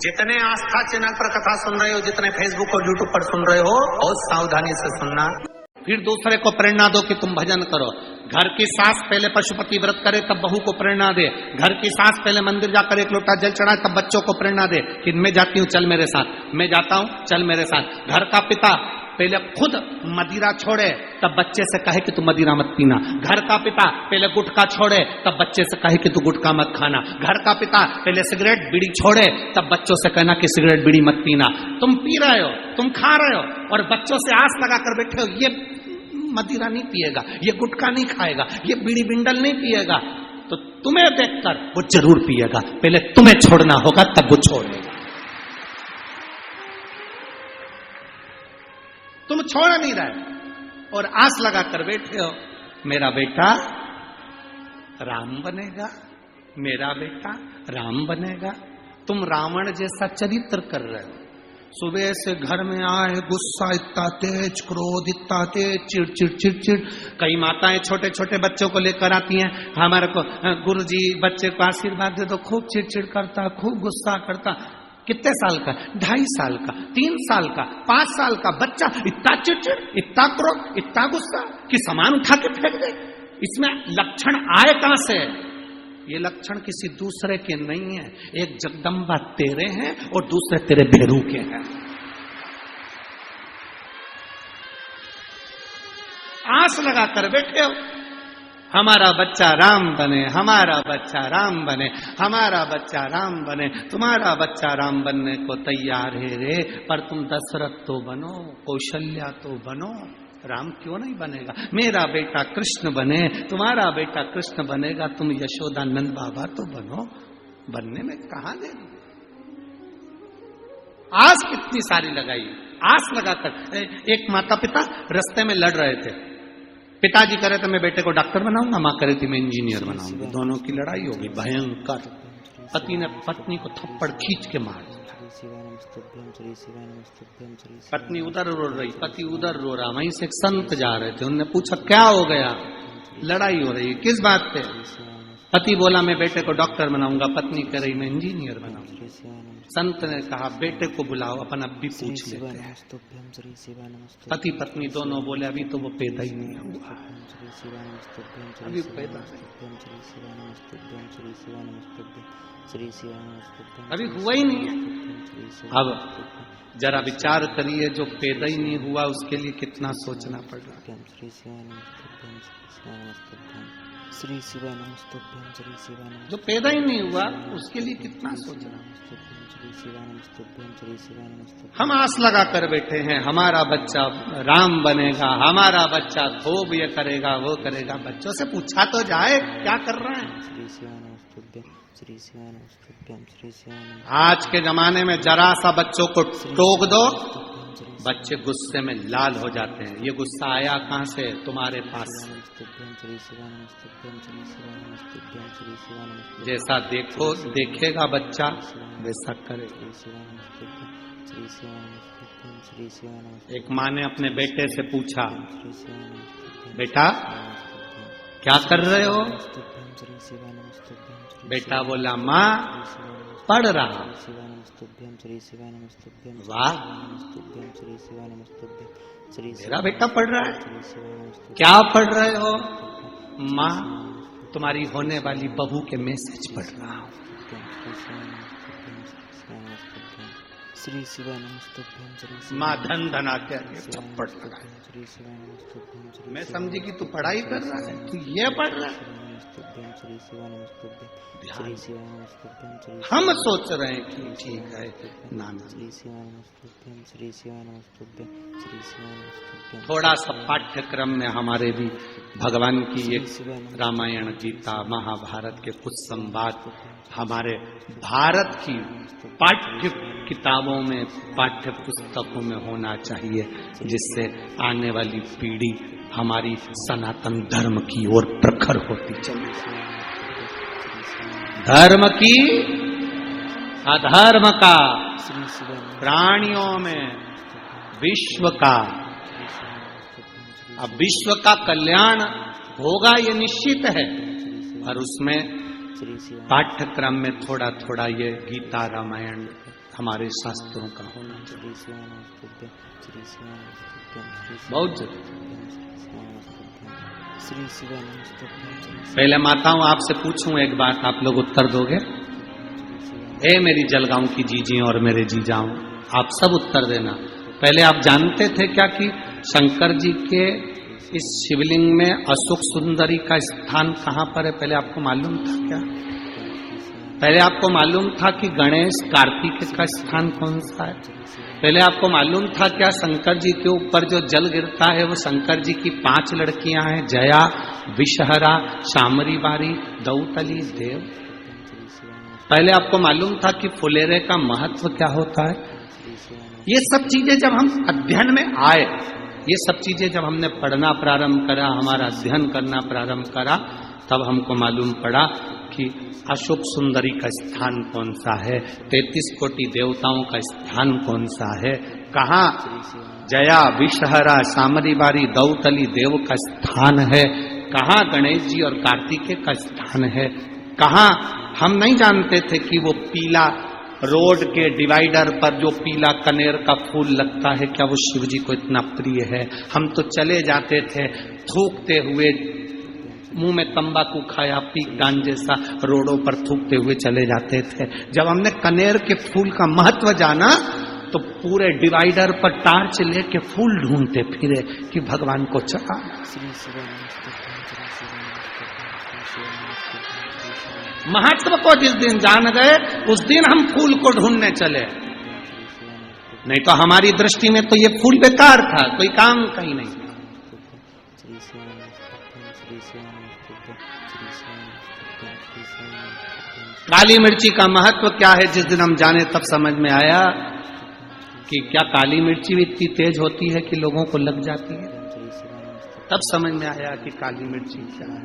जितने आस्था चैनल पर कथा सुन रहे हो, जितने फेसबुक और यूट्यूब पर सुन रहे हो, बहुत सावधानी से सुनना। फिर दूसरे को प्रेरणा दो कि तुम भजन करो। घर की सास पहले पशुपति व्रत करे तब बहू को प्रेरणा दे। घर की सास पहले मंदिर जाकर एक लोटा जल चढ़ाए तब बच्चों को प्रेरणा दे कि मैं जाती हूँ चल मेरे साथ, मैं जाता हूँ चल मेरे साथ। घर का पिता पहले खुद मदिरा छोड़े तब बच्चे से कहे कि तू मदिरा मत पीना। घर का पिता पहले गुटखा छोड़े तब बच्चे से कहे कि तू गुटखा मत खाना। घर का पिता पहले सिगरेट बीड़ी छोड़े तब बच्चों से कहना कि सिगरेट बीड़ी मत पीना। तुम पी रहे हो, तुम खा रहे हो और बच्चों से आस लगा कर बैठे हो ये मदिरा नहीं पिएगा, ये गुटखा नहीं खाएगा, ये बीड़ी बिंडल नहीं पिएगा, तो तुम्हें देखकर वो जरूर पिएगा। पहले तुम्हें छोड़ना होगा तब वो छोड़ेगा। तुम छोड़ नहीं रहे और आस लगा कर बैठे हो मेरा बेटा राम बनेगा, मेरा बेटा राम बनेगा। तुम रावण जैसा चरित्र कर रहे हो। सुबह से घर में आए गुस्सा इतना तेज, क्रोध इतना तेज, चिड़चिड़ चिड़चिड़। कई माताएं छोटे छोटे बच्चों को लेकर आती हैं, हमारे को गुरुजी बच्चे को आशीर्वाद दे दो, खूब चिड़चिड़ करता, खूब गुस्सा करता। कितने साल का? 2.5 साल का, 3 साल का, 5 साल का बच्चा इतना चिड़चिड़, इतना क्रोध, इतना गुस्सा कि सामान उठा के फेंक दे। इसमें लक्षण आए कहां से? ये लक्षण किसी दूसरे के नहीं है। एक जगदम्बा तेरे हैं और दूसरे तेरे भेरू के हैं। आस लगा कर बैठे हो हमारा बच्चा राम बने, हमारा बच्चा राम बने, हमारा बच्चा राम बने। तुम्हारा बच्चा राम बनने को तैयार है रे, पर तुम दशरथ तो बनो, कौशल्या तो बनो। राम क्यों नहीं बनेगा? मेरा बेटा कृष्ण बने, तुम्हारा बेटा कृष्ण बनेगा, तुम यशोदानंद बाबा तो बनो। बनने में कहां दे? आस कितनी सारी लगाई, आस लगाकर। एक माता पिता रास्ते में लड़ रहे थे। पिताजी कह रहे थे मैं बेटे को डॉक्टर बनाऊंगा, मां कह रही थी मैं इंजीनियर बनाऊंगी। दोनों की लड़ाई होगी भयंकर। पति ने पत्नी को थप्पड़ खींच के मार दिया। पत्नी उधर रो रही, पति उधर रो रहा। वहीं से एक संत जा रहे थे, उन्होंने पूछा क्या हो गया? लड़ाई हो रही, किस बात पे? पति बोला मैं बेटे को डॉक्टर बनाऊंगा, पत्नी कह रही मैं इंजीनियर बनाऊंगी। संत ने कहा बेटे को बुलाओ, अपन अब भी पूछ लेते हैं। पति पत्नी दोनों बोले अभी तो वो पैदा ही नहीं हुआ, अभी पैदा अभी हुआ ही नहीं है। अब जरा विचार करिए, जो पैदा ही नहीं हुआ उसके लिए कितना सोचना पड़ रहा है। जो पैदा ही नहीं हुआ उसके लिए कितना सोचना। हम आस लगा कर बैठे हैं हमारा बच्चा राम बनेगा, हमारा बच्चा खूब ये करेगा वो करेगा। बच्चों से पूछा तो जाए क्या कर रहे हैं। आज के जमाने में जरा सा बच्चों को टोक दो, बच्चे गुस्से में लाल हो जाते हैं। ये गुस्सा आया कहां से? तुम्हारे पास। जैसा देखो देखेगा बच्चा वैसा करेगा। एक माँ ने अपने बेटे से पूछा बेटा क्या कर रहे हो? बेटा बोला माँ पढ़ रहा। वाह, मेरा बेटा पढ़ रहा है। क्या पढ़ रहे हो? माँ तुम्हारी होने वाली बहू के मैसेज पढ़ रहा हूँ। माँ धन धना के थप्पड़ लगा। मैं समझी कि तू पढ़ाई कर रहा है, तू ये पढ़ रहा है। हम सोच रहे हैं कि ठीक है नाना। थोड़ा सा पाठ्यक्रम में हमारे भी भगवान की एक रामायण गीता महाभारत के कुछ संवाद हमारे भारत की पाठ्य किताबों में पाठ्य पुस्तकों में होना चाहिए, जिससे आने वाली पीढ़ी हमारी सनातन धर्म की ओर प्रखर होती चली। धर्म की अधर्म का, प्राणियों में विश्व का। अब विश्व का कल्याण होगा ये निश्चित है, और उसमें पाठ्यक्रम में थोड़ा थोड़ा ये गीता रामायण हमारे शास्त्रों का होना चाहिए, श्री शिवाय नमस्तुभ्यं, श्री शिवाय नमस्तुभ्यं, श्री बहुत जरूरी। श्री शिवाय नमस्तुभ्यं, श्री पहले माताओं आपसे पूछूं एक बात, आप लोग उत्तर दोगे? ए मेरी जलगांव की जीजी और मेरे जीजाओं, आप सब उत्तर देना। पहले आप जानते थे क्या कि शंकर जी के इस शिवलिंग में अशोक सुंदरी का स्थान कहां पर है? पहले आपको मालूम था क्या? पहले आपको मालूम था कि गणेश कार्तिक का स्थान कौन सा है? पहले आपको मालूम था क्या शंकर जी के ऊपर जो जल गिरता है वो शंकर जी की 5 लड़कियां हैं, जया, विषहरा, शामरी बारी, दौतली, देव? पहले आपको मालूम था कि फुलेरे का महत्व क्या होता है? ये सब चीजें जब हम अध्ययन में आए, ये सब चीजें जब हमने पढ़ना प्रारंभ करा, हमारा अध्ययन करना प्रारंभ करा, तब हमको मालूम पड़ा कि अशोक सुंदरी का स्थान कौन सा है, 33 कोटि देवताओं का स्थान कौन सा है, कहाँ जया, विषहरा, सामरी बारी, दौतली, देव का स्थान है, कहाँ गणेश जी और कार्तिकेय का स्थान है, कहाँ हम नहीं जानते थे कि वो पीला रोड के डिवाइडर पर जो पीला कनेर का फूल लगता है, क्या वो शिव जी को इतना प्रिय है? हम तो चले जाते थे थूकते हुए, मुंह में तंबाकू खाया, पीक डांड जैसा रोडों पर थूकते हुए चले जाते थे। जब हमने कनेर के फूल का महत्व जाना तो पूरे डिवाइडर पर टार्च लेके फूल ढूंढते फिरे कि भगवान को चढ़ा। महत्व को जिस दिन जान गए उस दिन हम फूल को ढूंढने चले, नहीं तो हमारी दृष्टि में तो ये फूल बेकार था, कोई काम कहीं नहीं। काली मिर्ची का महत्व क्या है, जिस दिन हम जाने तब समझ में आया कि क्या काली मिर्ची भी इतनी तेज होती है कि लोगों को लग जाती है। तब समझ में आया कि काली मिर्ची क्या है,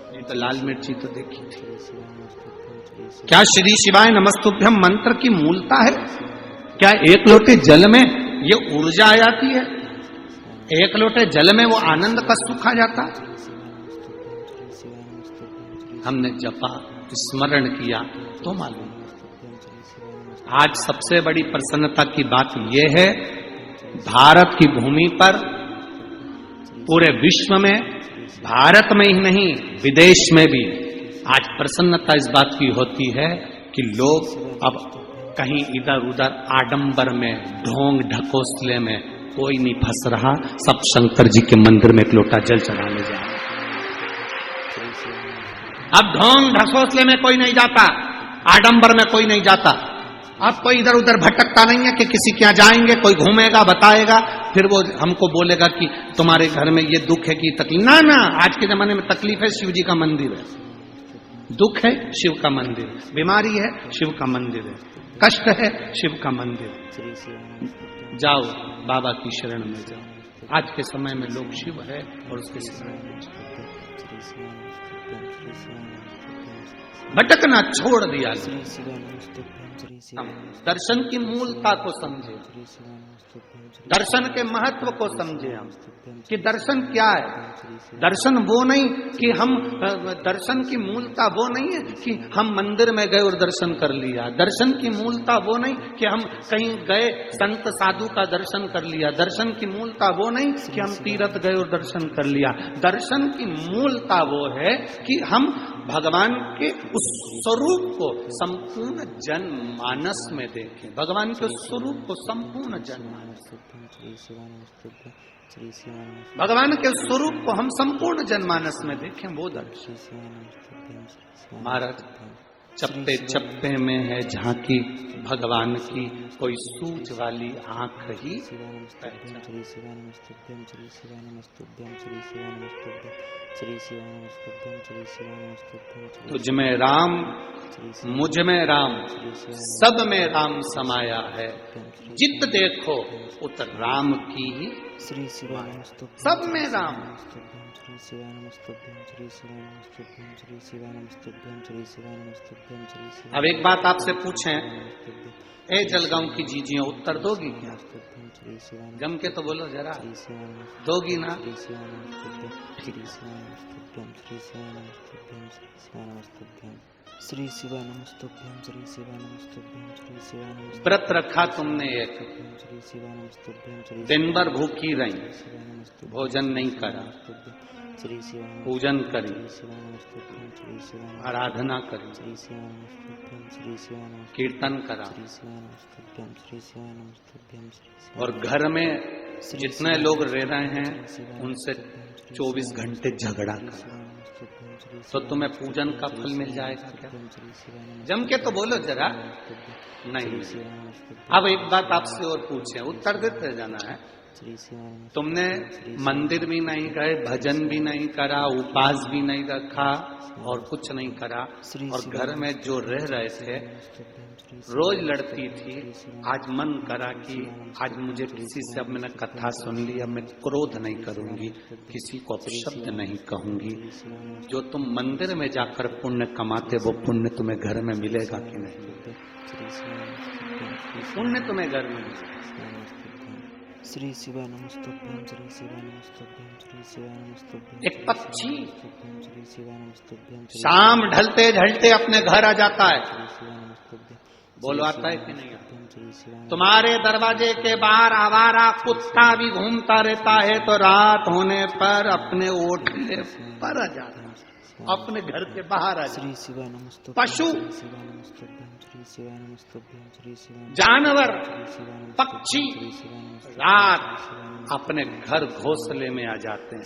नहीं तो लाल मिर्ची तो देखी थी। क्या श्री शिवाय नमस्तुभ्यम मंत्र की मूलता है? क्या एक लोटे जल में ये ऊर्जा आ जाती है? एक लोटे जल में वो आनंद का सुख आ जाता है? हमने जपा, स्मरण किया तो मालूम। आज सबसे बड़ी प्रसन्नता की बात यह है, भारत की भूमि पर पूरे विश्व में, भारत में ही नहीं विदेश में भी आज प्रसन्नता इस बात की होती है कि लोग अब कहीं इधर उधर आडंबर में, ढोंग ढकोसले में कोई नहीं फंस रहा, सब शंकर जी के मंदिर में एक लोटा जल चढ़ाने जा रहे। अब ढोंग ढकोसले में कोई नहीं जाता, आडंबर में कोई नहीं जाता, अब कोई इधर उधर भटकता नहीं है कि किसी के यहां जाएंगे, कोई घूमेगा, बताएगा, फिर वो हमको बोलेगा कि तुम्हारे घर में ये दुख है कि तकलीफ। ना ना, आज के जमाने में तकलीफ है, शिव जी का मंदिर है, दुख है शिव का मंदिर, बीमारी है शिव का मंदिर है, कष्ट है शिव का मंदिर। जाओ बाबा की शरण में जाओ। आज के समय में लोग शिव है और उसके शरण में जाओ। भटकना छोड़ दिया। हम दर्शन की मूलता को समझे, दर्शन के महत्व को समझे हम कि दर्शन क्या है। दर्शन वो नहीं कि हम, दर्शन की मूलता वो नहीं है कि हम मंदिर में गए और दर्शन कर लिया। दर्शन की मूलता वो नहीं कि हम कहीं गए संत साधु का दर्शन कर लिया। दर्शन की मूलता वो नहीं कि हम तीर्थ गए और दर्शन कर लिया। दर्शन की मूलता वो है कि हम भगवान के उस स्वरूप को संपूर्ण जनमानस में देखें, भगवान के उस स्वरूप को संपूर्ण जनमानस, भगवान के स्वरूप को हम संपूर्ण जनमानस में देखें, वो दर्शन। महाराज चप्पे चप्पे में है झांकी भगवान की, कोई सूझ वाली आंख ही तुझ में राम, मुझ में राम, सब में राम समाया है। जित देखो उत राम की ही, सब में राम। अब एक बात आपसे पूछें, ए जलगांव की जीजियां, उत्तर दोगी क्या? जम के तो बोलो जरा, दोगी ना? श्री शिवाय नमस्तुभ्यं श्री शिवाय नमस्तुभ्यं श्री शिवाय नमस्तुभ्यं व्रत रखा तुमने एक, श्री शिवाय नमस्तुभ्यं श्री दिन भर भूखी रही, शिवाय नमस्तुभ्यं भोजन नहीं करा, श्री शिवाय पूजन करी, शिवाय नमस्तुभ्यं श्री शिवाय आराधना करी, श्री शिवाय नमस्तुभ्यं श्री शिवाय नमस्तुभ्यं कीर्तन करा, श्री शिवाय नमस्तुभ्यं श्री शिवाय नमस्तुभ्यं श्री और घर में जितने लोग रह रहे हैं उनसे 24 घंटे झगड़ा करा, तो तुम्हें पूजन का फल मिल जाएगा क्या? जम के तो बोलो जरा। नहीं। अब एक बात आपसे और पूछे, उत्तर देते जाना है। तुमने मंदिर भी नहीं गए, भजन भी नहीं करा, उपास भी नहीं रखा और कुछ नहीं करा, और घर में जो रह रहे थे रोज लड़ती थी, आज मन करा कि आज मुझे किसी से, अब मैंने कथा सुन ली, अब मैं क्रोध नहीं करूंगी, किसी को अपशब्द नहीं कहूंगी। जो तुम मंदिर में जाकर पुण्य कमाते वो पुण्य तुम्हें घर में मिलेगा कि नहीं? पुण्य तुम्हें घर में श्री शिवाय नमस्तुभ्यं श्री शिवाय नमस्तुभ्यं श्री शिवाय नमस्तुभ्यं। एक पक्षी श्री शिवाय नमस्तुभ्यं शाम ढलते ढलते अपने घर आ जाता है, बोलो आता है कि नहीं आता? तुम्हारे दरवाजे के बाहर आवारा कुत्ता भी घूमता रहता है, तो रात होने पर अपने ओटले पर आ जाता है, अपने घर के बाहर आ जाता है। श्री शिवाय नमस्तुभ्यं पशु, शिवाय नमस्तुभ्यं श्री शिवाय नमस्तुभ्यं श्री शिवाय जानवर, पक्षी रात अपने घर घोंसले में आ जाते हैं।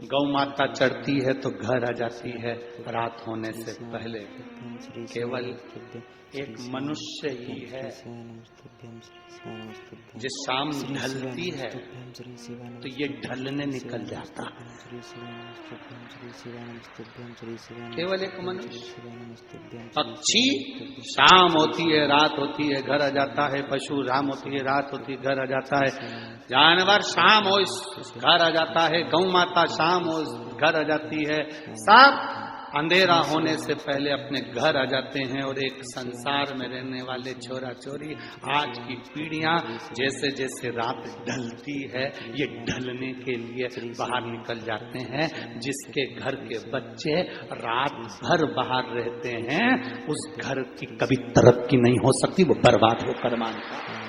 गौ माता चढ़ती है तो घर आ जाती है रात होने से पहले। केवल एक मनुष्य ही है जिस शाम ढलती है तो ये ढलने निकल जाता है। केवल एक मनुष्य। पक्षी शाम होती है रात होती है घर आ जाता है, पशु शाम होती है रात होती है घर आ जाता है, जानवर शाम हो घर आ जाता है, गौ माता शाम हो घर आ जाती है, सब अंधेरा होने से पहले अपने घर आ जाते हैं। और एक संसार में रहने वाले छोरा छोरी आज की पीढ़ियां जैसे जैसे रात ढलती है ये ढलने के लिए बाहर निकल जाते हैं। जिसके घर के बच्चे रात भर बाहर रहते हैं उस घर की कभी तरक्की नहीं हो सकती, वो बर्बाद होकर मानता है।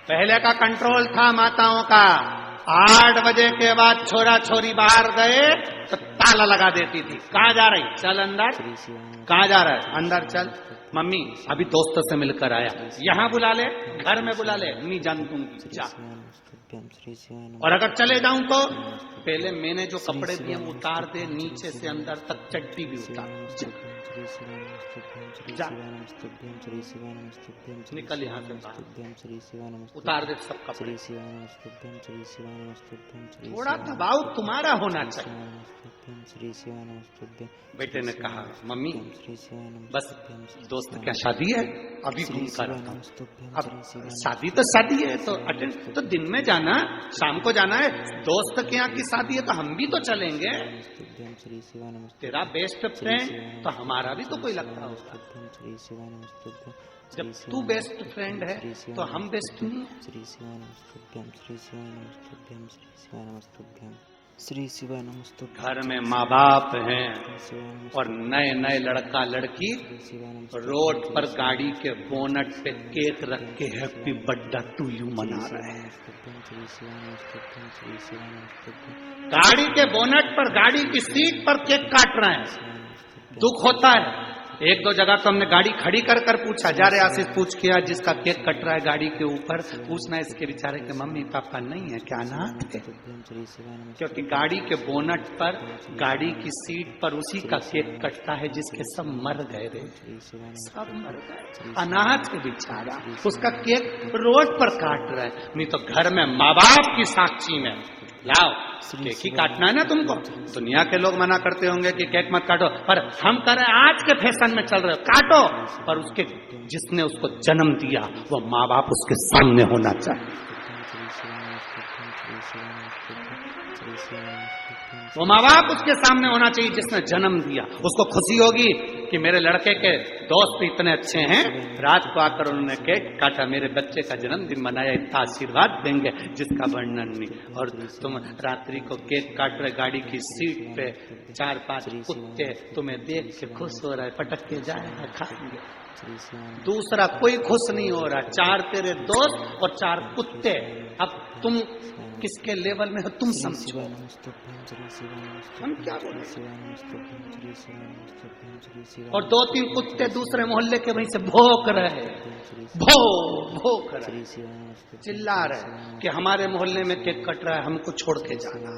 पहले का कंट्रोल था माताओं का, 8 बजे के बाद छोरा छोरी बाहर गए तो ताला लगा देती थी। कहाँ जा रही? चल अंदर। कहाँ जा रहा है? अंदर चल। मम्मी अभी दोस्तों से मिलकर आया, यहाँ बुला ले, घर में बुला ले, नहीं जान दूंगी जा। और अगर चले जाऊं तो पहले मैंने जो कपड़े दिए उतार दे, नीचे से अंदर तक चड्डी भी उतार जा। निकल यहाँ से बाहर, उतार दे सब कपड़े। थोड़ा दबाव तुम्हारा होना चाहिए। बेटे ने कहा मम्मी बस दोस्त क्या शादी है अभी घूम कर, अब शादी तो शादी है तो अटेंड तो दिन में जाना, शाम को जाना है। दोस्त के यहाँ की शादी है तो हम भी तो चलेंगे। तेरा बेस्ट फ्रेंड तो हमारा भी तो कोई लगता होगा। जब तू बेस्ट फ्रेंड है तो हम बेस्ट नहीं। श्री शिवाय नमस्तुभ्यं। घर में माँ बाप हैं और नए नए लड़का लड़की रोड पर गाड़ी के बोनट पे केक रख के हैप्पी बर्थडे टू यू मना रहे हैं। गाड़ी के बोनट पर गाड़ी की सीट पर केक काट रहे हैं। दुख होता है। एक दो जगह तो हमने गाड़ी खड़ी कर कर पूछा, जा रहे आसिफ पूछ किया जिसका केक कट रहा है गाड़ी के ऊपर, पूछना इसके बेचारे के मम्मी पापा नहीं है क्या, अनाथ है? क्योंकि गाड़ी के बोनट पर गाड़ी की सीट पर उसी का केक कटता है जिसके सब मर गए रे, सब मर गए, अनाथ है बेचारा, उसका केक रोड पर काट रहा है। नहीं तो घर में माँ बाप की साक्षी में लाओ केक ही काटना है ना तुमको। दुनिया के लोग मना करते होंगे कि केक मत काटो, पर हम कह रहे हैं आज के फैशन में चल रहे हो काटो, पर उसके जिसने उसको जन्म दिया वो माँ बाप उसके सामने होना चाहिए। श्री शिवाय नमस्तुभ्यं श्री शिवाय नमस्तुभ्यं वो माँ बाप उसके सामने होना चाहिए जिसने जन्म दिया। उसको खुशी होगी कि मेरे लड़के के दोस्त इतने अच्छे हैं, रात को आकर उन्होंने केक काटा, मेरे बच्चे का जन्मदिन मनाया, इतना आशीर्वाद देंगे जिसका वर्णन नहीं। और तुम रात्रि को केक काट रहे, गाड़ी की सीट पे 4-5 कुत्ते तुम्हें देख के खुश हो रहा है, पटक के जाएगा, खाएंगे। श्री शिवाय दूसरा कोई खुश नहीं हो रहा, 4 तेरे दोस्त और 4 कुत्ते। अब तुम किसके लेवल में हो तुम समझो। शिवाय नमस्तुभ्यं श्री शिवाय हम नमस्तुभ्यं क्या बोले? श्री शिवाय नमस्तुभ्यं श्री शिवाय नमस्तुभ्यं श्री शिवाय और 2-3 कुत्ते दूसरे मोहल्ले के वहीं से भौंक रहे, भो भो कर रहे, श्री शिवाय नमस्तुभ्यं चिल्ला रहे कि हमारे मोहल्ले में केक कट रहा है, हमको छोड़ के जाना।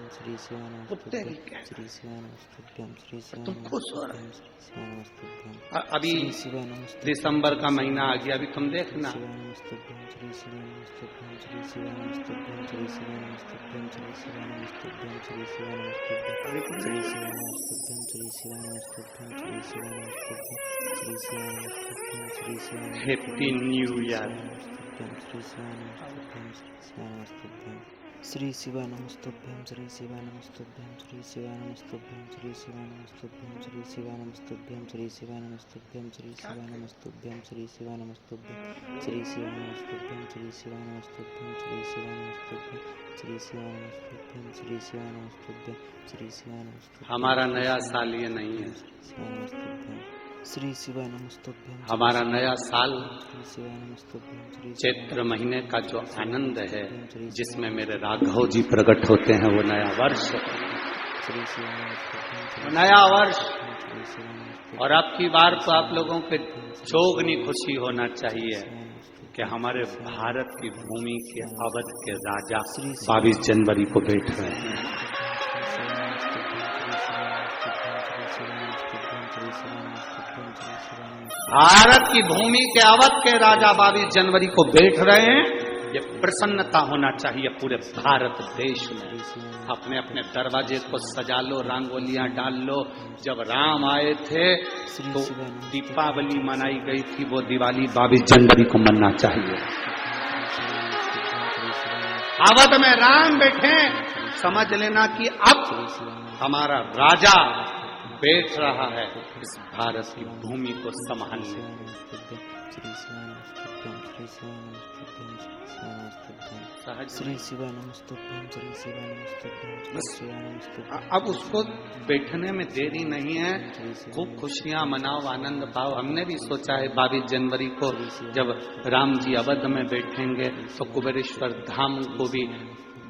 श्री शिवाय कुत्ते नमस्तुभ्यं भी क्या? श्री शिवाय नमस्तुभ्यं श्री शिवाय तुम खुश हो रहे हो। श्री शिवाय नमस्तुभ्यं अभी श्री शिवाय नमस्तुभ्यं दिसंबर का महीना आ गया, अभी तुम देखना शिवाय नमस्तुभ्यं श्री शिवाय नमस्तुभ्यं श्री शिवाय नमस्तुभ्यं श्री शिवाय नमस्तुभ्यं श्री शिवाय नमस्तुभ्यं श्री शिवाय नमस्तुभ्यं श्री शिवाय नमस्तुभ्यं श्री शिवाय नमस्तुभ्यं श्री शिवाय नमस्तुभ्यं श्री शिवाय नमस्तुभ्यं श्री शिवाय हैप्पी न्यू ईयर। श्री शिवाय नमस्तुभ्यं श्री शिवाय नमस्तुभ्यं श्री शिवाय नमस्तुभ्यं श्री शिवाय नमस्तुभ्यं श्री शिवाय नमस्तुभ्यं श्री शिवाय नमस्तुभ्यं श्री शिवाय नमस्तुभ्यं श्री शिवाय नमस्तुभ्यं श्री शिवाय नमस्तुभ्यं श्री शिवाय नमस्तुभ्यं श्री शिवाय नमस्तुभ्यं श्री शिवाय नमस्तुभ्यं श्री शिवाय नमस्तुभ्यं श्री शिवाय नमस्तुभ्यं श्री शिवाय नमस्तुभ्यं। हमारा नया साल ये नहीं है, श्री शिवाय नमस्तुभ्यं हमारा नया साल श्री शिवाय नमस्तुभ्यं श्री चैत्र महीने का जो आनंद है, जिसमें मेरे राघव जी प्रकट होते हैं, वो नया वर्ष, श्री शिवाय नमस्तुभ्यं वो नया वर्ष। श्री शिवाय नमस्तुभ्यं और अब की बार तो आप लोगों के जोगनी खुशी होना चाहिए कि हमारे भारत की भूमि के अवध के राजा 22 जनवरी को बैठ रहे हैं। भारत की भूमि के अवध के राजा 22 जनवरी को बैठ रहे हैं, ये प्रसन्नता होना चाहिए पूरे भारत देश में। अपने अपने दरवाजे को सजा लो, रंगोलियां डाल लो। जब राम आए थे तो दीपावली मनाई गई थी, वो दिवाली 22 जनवरी को मनना चाहिए। अवध में राम बैठे, समझ लेना कि अब हमारा राजा बैठ रहा है इस भारत की भूमि को संभालने। श्री शिवाय नमस्तुभ्यं श्री शिवाय नमस्तुभ्यं श्री शिवाय नमस्तुभ्यं। अब उसको बैठने में देरी नहीं है, खूब खुशियां मनाओ, आनंद पाओ। हमने भी सोचा है 22 जनवरी को जब राम जी अवध में बैठेंगे तो कुबेरेश्वर धाम को भी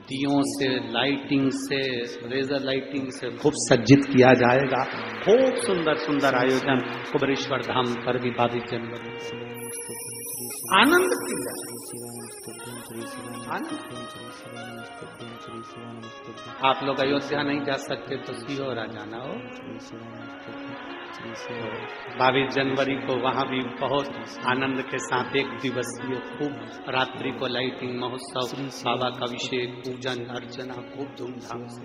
दियों से, लाइटिंग से, लेजर लाइटिंग से खूब सज्जित किया जाएगा। खूब सुंदर सुंदर आयोजन कुबेरेश्वर धाम पर भी 22 जनवरी आनंद की आप लोग अयोध्या नहीं जा सकते तो सीहोर आ जाना हो। 22 जनवरी को वहाँ भी बहुत आनंद के साथ एक दिवसीय खूब रात्रि को लाइटिंग महोत्सव, बाबा का अभिषेक, पूजन अर्चना खूब धूमधाम से,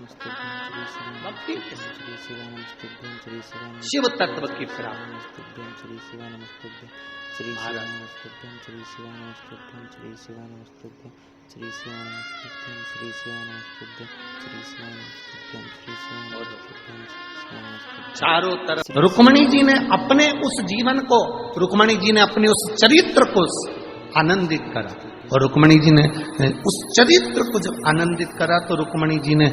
भक्ति शिव तत्व की प्राप्ति। श्री शिवाय नमस्तुभ्यं श्री शिवाय नमस्तुभ्यं श्री शिवाय नमस्तुभ्यं श्री शिवाय नमस्तुभ्यं श्री शिवाय नमस्तुभ्यं श्री शिवाय नमस्तुभ्यं श्री शिवाय नमस्तुभ्यं। चारों तरफ रुक्मणी जी ने अपने उस जीवन को, रुक्मणी जी ने अपने उस चरित्र को आनंदित करा। और रुक्मणी जी ने उस चरित्र को जब आनंदित करा तो रुक्मणी जी ने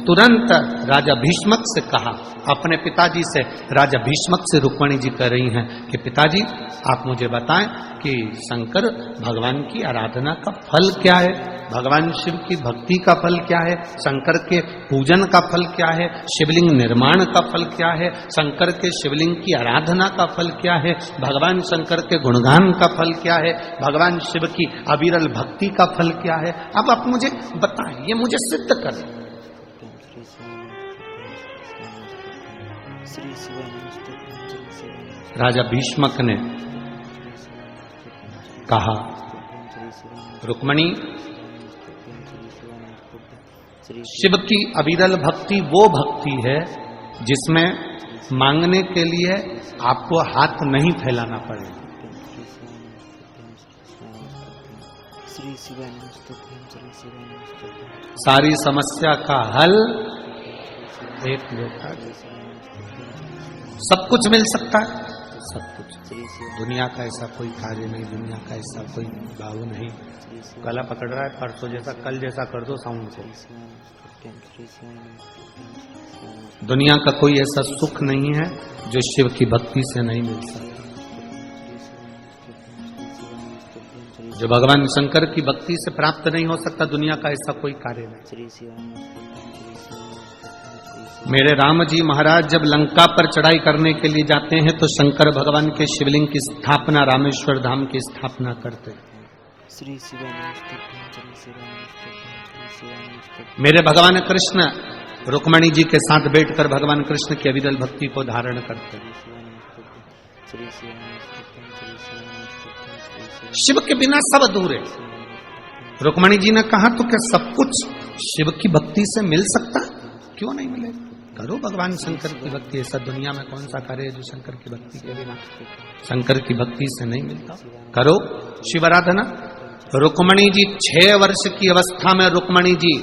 तुरंत राजा भीष्मक से कहा, अपने पिताजी से, राजा भीष्मक से रुक्मणी जी कह रही हैं कि पिताजी आप मुझे बताएं कि शंकर भगवान की आराधना का फल क्या है, भगवान शिव की भक्ति का फल क्या है, शंकर के पूजन का फल क्या है, शिवलिंग निर्माण का फल क्या है, शंकर के शिवलिंग की आराधना का फल क्या है, भगवान शंकर के गुणगान का फल क्या है, भगवान शिव की अविरल भक्ति का फल क्या है। अब आप मुझे बताएं, ये मुझे सिद्ध करें। राजा भीष्मक ने कहा, रुक्मणी शिव की अविरल भक्ति वो भक्ति है जिसमें मांगने के लिए आपको हाथ नहीं फैलाना पड़ेगा। श्री शिवाय नमस्तुभ्यं श्री शिवाय नमस्तुभ्यं सारी समस्या का हल एक लोटा। सब कुछ मिल सकता है, सब कुछ। दुनिया का ऐसा कोई कार्य नहीं, दुनिया का ऐसा कोई भाव नहीं। गला पकड़ रहा है, परसों जैसा कल जैसा कर दो साउंड को। दुनिया का कोई ऐसा सुख नहीं है जो शिव की भक्ति से नहीं मिल सकता। जो भगवान शंकर की भक्ति से प्राप्त नहीं हो सकता, दुनिया का ऐसा कोई कार्य नहीं। मेरे राम जी महाराज जब लंका पर चढ़ाई करने के लिए जाते हैं तो शंकर भगवान के शिवलिंग की स्थापना, रामेश्वर धाम की स्थापना करते हैं। मेरे भगवान कृष्ण रुक्मणी जी के साथ बैठकर भगवान कृष्ण की अविरल भक्ति को धारण करते हैं। शिव के बिना सब अधूरे। रुक्मणी जी ने कहा तो क्या सब कुछ शिव की भक्ति से मिल सकता? क्यों नहीं मिले? करो भगवान शंकर की भक्ति। ऐसा दुनिया में कौन सा कार्य है जो शंकर की भक्ति के बिना, शंकर की भक्ति से नहीं मिलता? करो शिव आराधना। रुक्मणी जी 6 वर्ष की अवस्था में रुक्मणी जी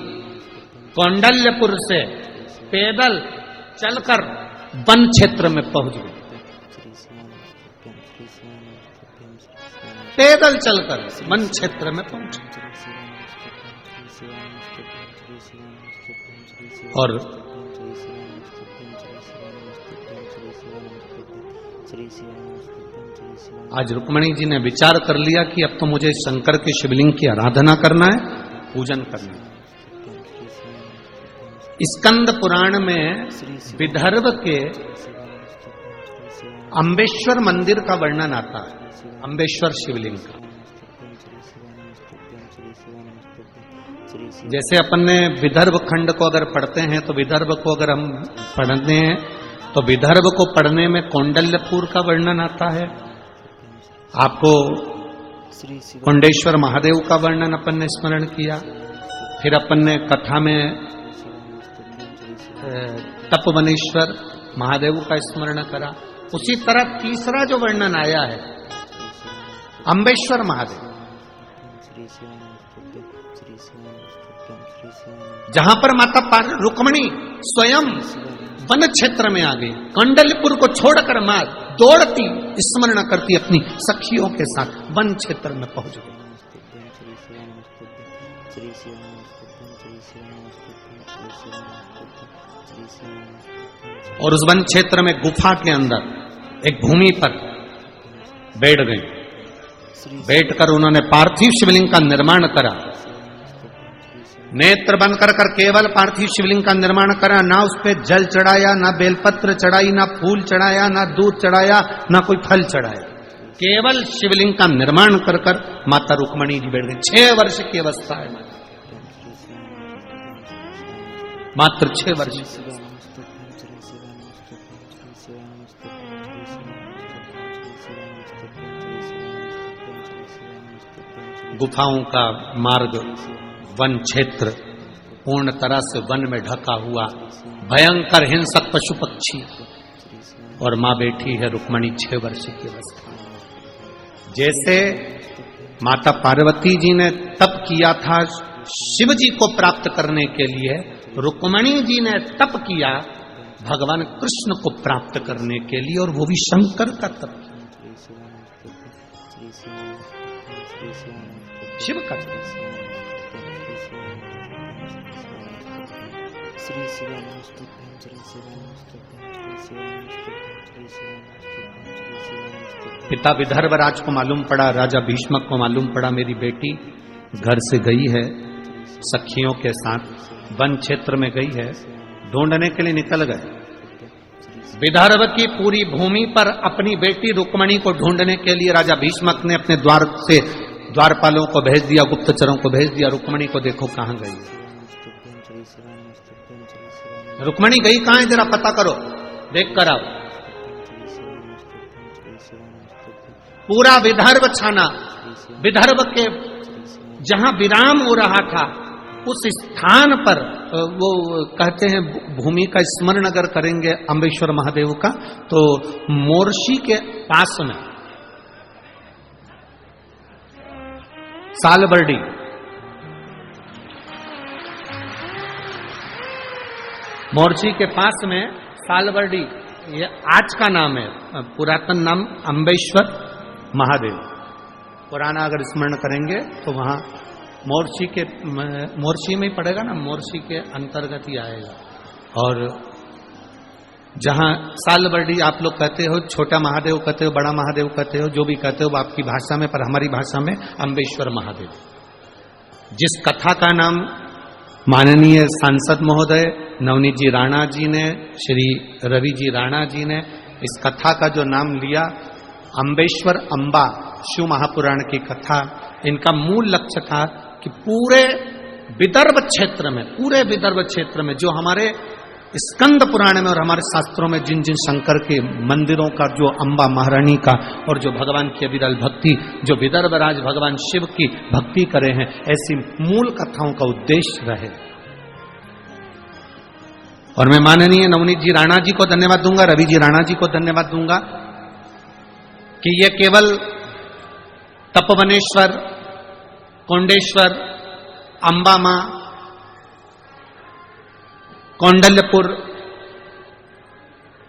कौंडल्यपुर से पैदल चलकर वन क्षेत्र में पहुंच गए। पैदल चलकर वन क्षेत्र में पहुंचे और आज रुक्मणी जी ने विचार कर लिया कि अब तो मुझे शंकर के शिवलिंग की आराधना करना है, पूजन करना है। स्कंद पुराण में विदर्भ के अम्बेश्वर मंदिर का वर्णन आता है, अम्बेश्वर शिवलिंग का। जैसे अपन ने विदर्भ खंड को अगर पढ़ते हैं तो विदर्भ को अगर हम पढ़ते हैं तो विदर्भ को पढ़ने में कौंडल्यपुर का वर्णन आता है। आपको कुंडेश्वर महादेव का वर्णन अपन ने स्मरण किया। फिर अपन ने कथा में तपवनेश्वर महादेव का स्मरण करा। उसी तरह तीसरा जो वर्णन आया है अम्बेश्वर महादेव, जहां पर माता रुक्मणी स्वयं वन क्षेत्र में आ गई। कंडलपुर को छोड़कर मां दौड़ती स्मरण करती अपनी सखियों के साथ वन क्षेत्र में पहुंच गई। और उस वन क्षेत्र में गुफा के अंदर एक भूमि पर बैठ गई। बैठकर उन्होंने पार्थिव शिवलिंग का निर्माण करा। नेत्र बंद कर केवल पार्थिव शिवलिंग का निर्माण करा। ना उस पे जल चढ़ाया, ना बेलपत्र चढ़ाई, ना फूल चढ़ाया, ना दूध चढ़ाया, ना कोई फल चढ़ाया। केवल शिवलिंग का निर्माण कर कर माता रुक्मणी जी बैठ गई। 6 वर्ष की अवस्था है, मात्र 6 वर्ष। गुफाओं का मार्ग, वन क्षेत्र पूर्ण तरह से वन में ढका हुआ, भयंकर हिंसक पशु पक्षी, और मां बैठी है रुक्मणी 6 वर्ष की अवस्था। जैसे माता पार्वती जी ने तप किया था शिव जी को प्राप्त करने के लिए, रुक्मणी जी ने तप किया भगवान कृष्ण को प्राप्त करने के लिए, और वो भी शंकर का तप, शिव का। पिता विदर्भराज को मालूम पड़ा, राजा भीष्मक को मालूम पड़ा मेरी बेटी घर से गई है, सखियों के साथ वन क्षेत्र में गई है। ढूंढने के लिए निकल गए। विदर्भ की पूरी भूमि पर अपनी बेटी रुक्मणी को ढूंढने के लिए राजा भीष्मक ने अपने द्वार से द्वारपालों को भेज दिया, गुप्तचरों को भेज दिया, रुक्मणी को देखो कहां गई। रुक्मणी गई कहां है, जरा पता करो, देख कर आओ। पूरा विदर्भ छाना। विदर्भ के जहां विराम हो रहा था उस स्थान पर वो कहते हैं भूमि का स्मरण अगर करेंगे अम्बेश्वर महादेव का, तो मोर्शी के पास में सालबर्डी, मोर्ची के पास में सालबर्डी, ये आज का नाम है, पुरातन नाम अम्बेश्वर महादेव। पुराना अगर स्मरण करेंगे तो वहां मोर्ची में ही पड़ेगा ना, मोर्ची के अंतर्गत ही आएगा। और जहां सालबर्डी आप लोग कहते हो, छोटा महादेव कहते हो, बड़ा महादेव कहते हो, जो भी कहते हो आपकी भाषा में, पर हमारी भाषा में अम्बेश्वर महादेव। जिस कथा का नाम माननीय सांसद महोदय नवनीत जी राणा जी ने, श्री रवि जी राणा जी ने इस कथा का जो नाम लिया, अम्बेश्वर अम्बा शिव महापुराण की कथा, इनका मूल लक्ष्य था कि पूरे विदर्भ क्षेत्र में जो हमारे स्कंद पुराण में और हमारे शास्त्रों में जिन जिन शंकर के मंदिरों का, जो अम्बा महारानी का और जो भगवान की अविरल भक्ति, जो विदर्भ राज भगवान शिव की भक्ति करे हैं, ऐसी मूल कथाओं का उद्देश्य रहे। और मैं माननीय नवनीत जी राणा जी को धन्यवाद दूंगा, रवि जी राणा जी को धन्यवाद दूंगा कि ये केवल तपोवनेश्वर, कोंडेश्वर, अंबा मां, कौंडल्यपुर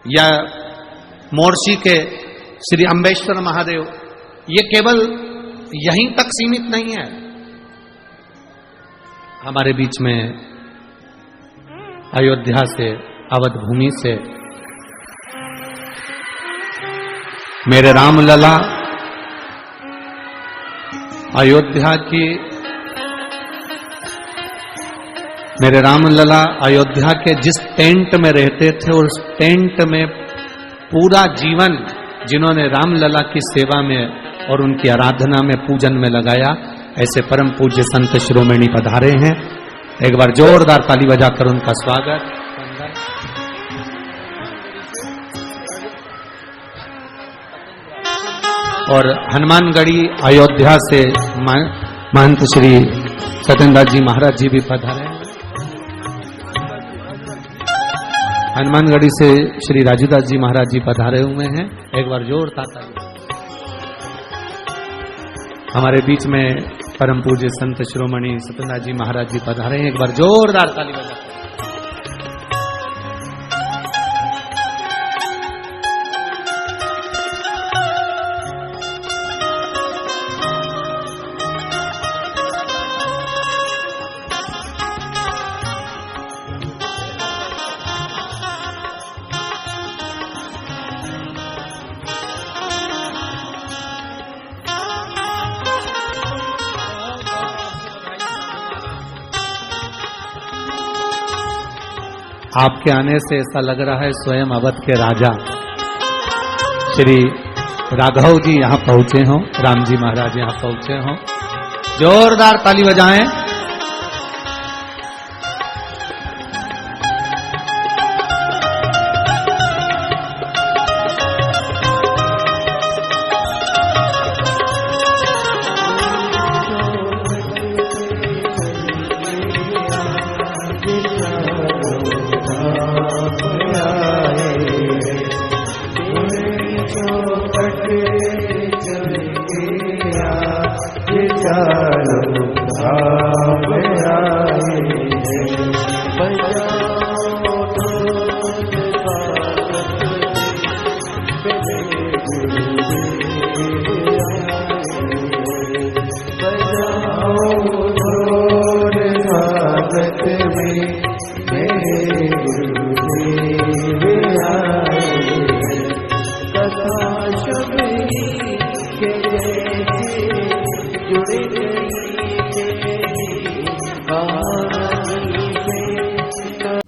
या मोर्शी के श्री अम्बेश्वर महादेव, ये केवल यहीं तक सीमित नहीं है। हमारे बीच में अयोध्या से, अवध भूमि से मेरे रामलला अयोध्या की, मेरे रामलला अयोध्या के जिस टेंट में रहते थे, उस टेंट में पूरा जीवन जिन्होंने रामलला की सेवा में और उनकी आराधना में, पूजन में लगाया, ऐसे परम पूज्य संत शिरोमणि पधारे हैं। एक बार जोरदार ताली बजाकर उनका स्वागत। और हनुमानगढ़ी अयोध्या से महंत श्री सत्येंद्रनाथ जी महाराज जी भी पधारे हैं। हनुमानगढ़ी से श्री राजूदास जी महाराज जी पधारे हुए हैं। एक बार जोरदार ताली। हमारे बीच में परम पूज्य संत शिरोमणि सत्येंद्रनाथ जी महाराज जी पधारे हैं। एक बार जोरदार ताली बजाते। आपके आने से ऐसा लग रहा है स्वयं अवध के राजा श्री राघव जी यहां पहुंचे हों, राम जी महाराज यहां पहुंचे हों। जोरदार ताली बजाएं।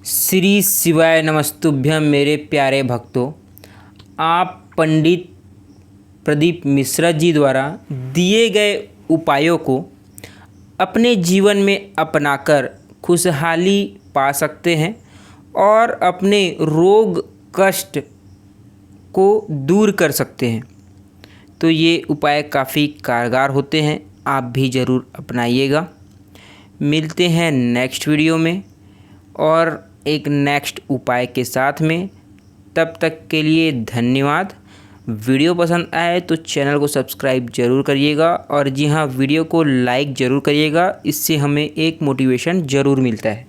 श्री शिवाय नमस्तुभ्यम। मेरे प्यारे भक्तों, आप पंडित प्रदीप मिश्रा जी द्वारा दिए गए उपायों को अपने जीवन में अपनाकर खुशहाली पा सकते हैं और अपने रोग कष्ट को दूर कर सकते हैं। तो ये उपाय काफ़ी कारगर होते हैं, आप भी ज़रूर अपनाइएगा। मिलते हैं नेक्स्ट वीडियो में और एक नेक्स्ट उपाय के साथ में। तब तक के लिए धन्यवाद। वीडियो पसंद आए तो चैनल को सब्सक्राइब जरूर करिएगा और जी हाँ, वीडियो को लाइक ज़रूर करिएगा, इससे हमें एक मोटिवेशन ज़रूर मिलता है।